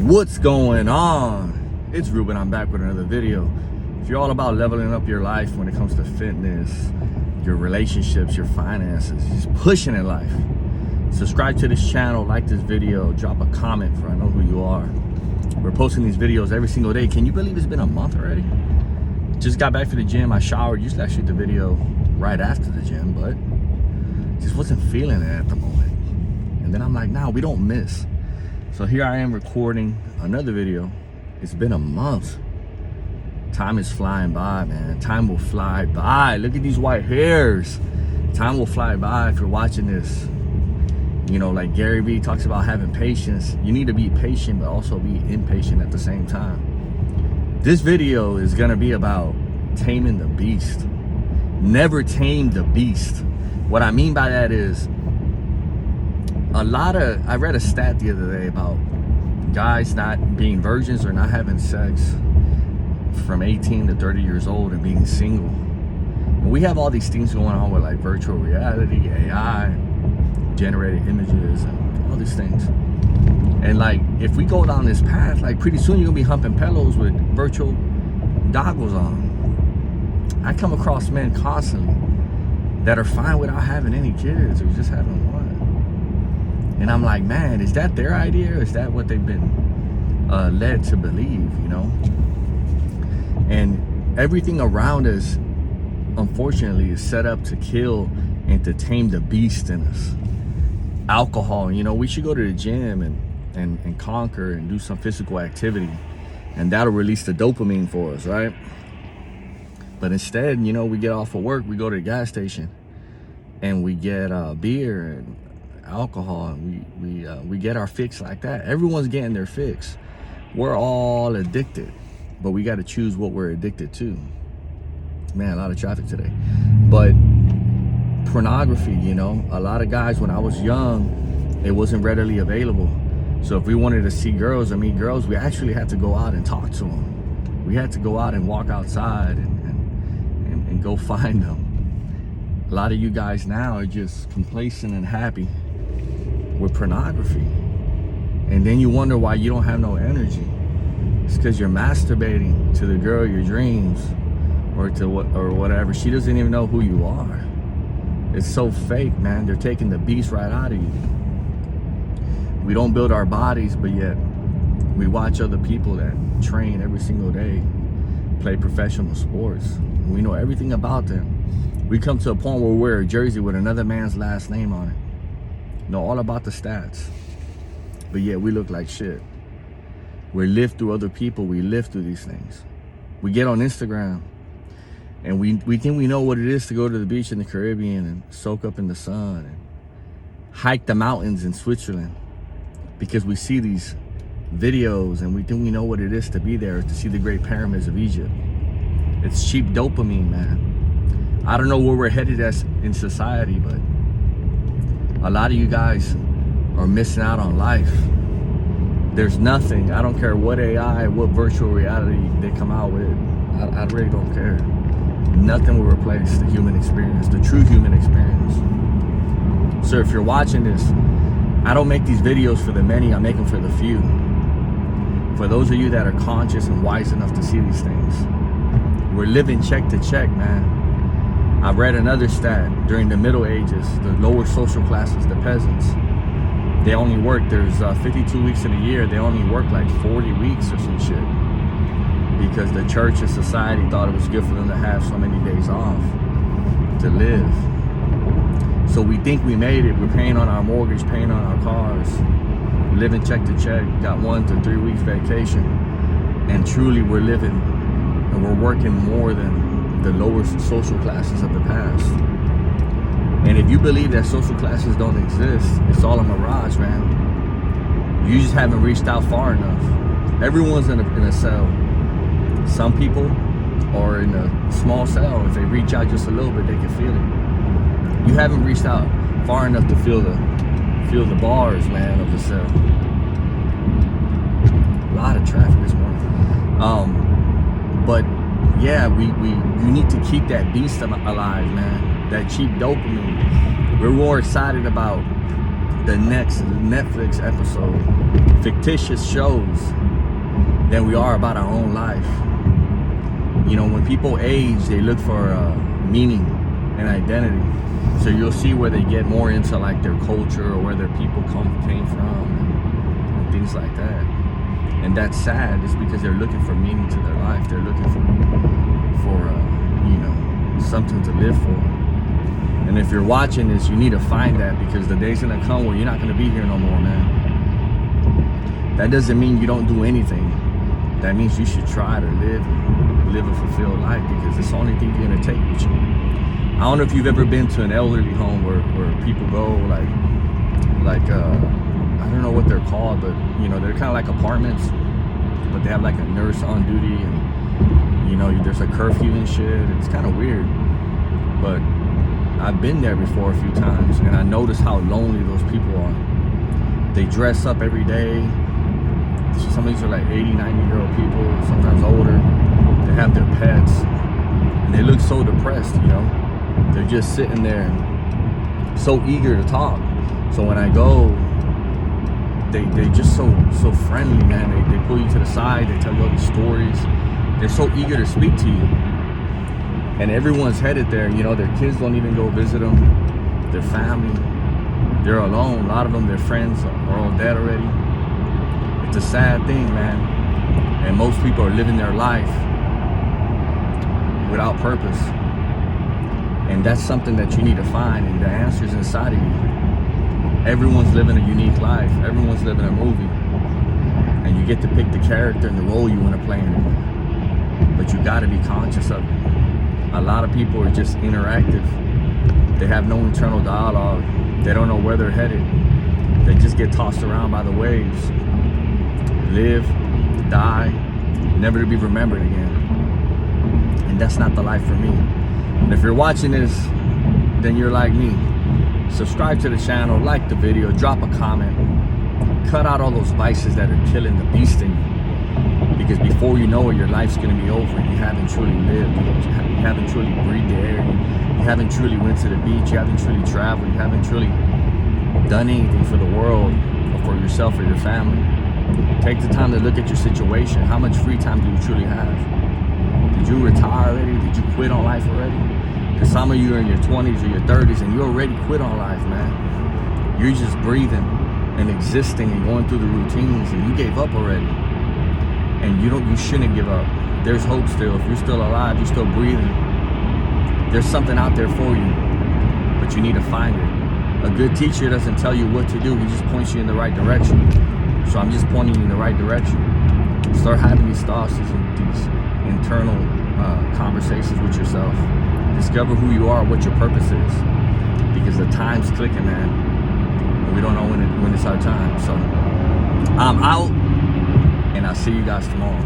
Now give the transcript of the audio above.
What's going on? It's Ruben. I'm back with another video. If you're all about leveling up your life when it comes to fitness, your relationships, your finances, just pushing in life, subscribe to this channel, like this video, drop a comment for I know who you are. We're posting these videos every single day. Can you believe it's been a month already? Just got back from the gym. I showered. Usually I shoot the video right after the gym, but just wasn't feeling it at the moment. And then I'm like, nah, we don't miss. So here I am recording another video. It's been a month. Time is flying by, man. Time will fly by. Look at these white hairs. Time will fly by if you're watching this. You know, like Gary Vee talks about having patience. You need to be patient, but also be impatient at the same time. This video is gonna be about taming the beast. Never tame the beast. What I mean by that is, I read a stat the other day about guys not being virgins or not having sex from 18 to 30 years old and being single. And we have all these things going on with like virtual reality, AI, generated images, and all these things. And like, if we go down this path, like pretty soon you're gonna be humping pillows with virtual goggles on. I come across men constantly that are fine without having any kids or just having one. And I'm like, man, is that their idea or is that what they've been led to believe, you know? And everything around us, unfortunately, is set up to kill and to tame the beast in us. Alcohol, you know, we should go to the gym and conquer and do some physical activity, and that'll release the dopamine for us, right? But instead, you know, we get off of work, we go to the gas station, and we get beer and alcohol, and we get our fix like that. Everyone's getting their fix. We're all addicted, but we got to choose what we're addicted to. Man, a lot of traffic today. But pornography, you know, a lot of guys, when I was young, it wasn't readily available. So if we wanted to see girls or meet girls, we actually had to go out and talk to them. We had to go out and walk outside and go find them. A lot of you guys now are just complacent and happy with pornography. And then you wonder why you don't have no energy. It's because you're masturbating to the girl of your dreams, or to whatever. She doesn't even know who you are. It's so fake, man. They're taking the beast right out of you. We don't build our bodies, but yet we watch other people that train every single day, play professional sports. We know everything about them. We come to a point where we wear a jersey with another man's last name on it. Know all about the stats, but yet we look like shit. We live through other people. We live through these things. We get on Instagram and we think we know what it is to go to the beach in the Caribbean and soak up in the sun and hike the mountains in Switzerland, because we see these videos and we think we know what it is to be there, to see the Great Pyramids of Egypt. It's cheap dopamine, man. I don't know where we're headed as in society, but a lot of you guys are missing out on life. There's nothing, I don't care what AI, what virtual reality they come out with, I really don't care. Nothing will replace the human experience, the true human experience. So if you're watching this, I don't make these videos for the many, I make them for the few. For those of you that are conscious and wise enough to see these things. We're living check to check, man. I read another stat during the Middle Ages, the lower social classes, the peasants, they only work, there's 52 weeks in a year, they only work like 40 weeks or some shit, because the church and society thought it was good for them to have so many days off to live. So we think we made it, we're paying on our mortgage, paying on our cars, living check to check, got 1 to 3 weeks vacation, and truly we're living and we're working more than the lower social classes of the past. And if you believe that social classes don't exist, it's all a mirage, man. You just haven't reached out far enough. Everyone's in a cell. Some people are in a small cell. If they reach out just a little bit, they can feel it. You haven't reached out far enough to feel the bars, man, of the cell. A lot of traffic this morning. But yeah, you need to keep that beast alive, man. That cheap dopamine. We're more excited about the next Netflix episode, fictitious shows, than we are about our own life. You know, when people age, they look for meaning and identity. So you'll see where they get more into like their culture or where their people came from and things like that. And that's sad. It's because they're looking for meaning to their life. They're looking for you know, something to live for. And if you're watching this, you need to find that, because the day's gonna come where you're not gonna be here no more, man. That doesn't mean you don't do anything. That means you should try to live a fulfilled life, because it's the only thing you're gonna take with you. I don't know if you've ever been to an elderly home where people go like I don't know what they're called, but you know, they're kind of like apartments, but they have like a nurse on duty, and you know, there's a curfew and shit. It's kind of weird, but I've been there before a few times, and I noticed how lonely those people are. They dress up every day. Some of these are like 80, 90-year-old people, sometimes older. They have their pets, and they look so depressed, you know. They're just sitting there, so eager to talk. So when I go, they just so friendly, man. They pull you to the side. They tell you all these stories. They're so eager to speak to you. And everyone's headed there. You know, their kids don't even go visit them. Their family, they're alone. A lot of them, their friends are all dead already. It's a sad thing, man. And most people are living their life without purpose. And that's something that you need to find, and the answer's inside of you. Everyone's living a unique life. Everyone's living a movie. And you get to pick the character and the role you want to play in it. But you got to be conscious of it. A lot of people are just interactive. They have no internal dialogue. They don't know where they're headed. They just get tossed around by the waves. Live, die, never to be remembered again. And that's not the life for me. And if you're watching this, then you're like me. Subscribe to the channel, like the video, drop a comment. Cut out all those vices that are killing the beast in you. Because before you know it, your life's going to be over, and you haven't truly lived. You haven't truly breathed the air. You haven't truly went to the beach. You haven't truly traveled. You haven't truly done anything for the world or for yourself or your family. Take the time to look at your situation. How much free time do you truly have? Did you retire already? Did you quit on life already? Because some of you are in your 20s or your 30s and you already quit on life, man. You're just breathing and existing and going through the routines, and you gave up already. And you shouldn't give up. There's hope still. If you're still alive, you're still breathing. There's something out there for you, but you need to find it. A good teacher doesn't tell you what to do. He just points you in the right direction. So I'm just pointing you in the right direction. Start having these thoughts, these internal conversations with yourself. Discover who you are, what your purpose is, because the time's clicking, man, and we don't know when it's our time. So I'm out, and I'll see you guys tomorrow.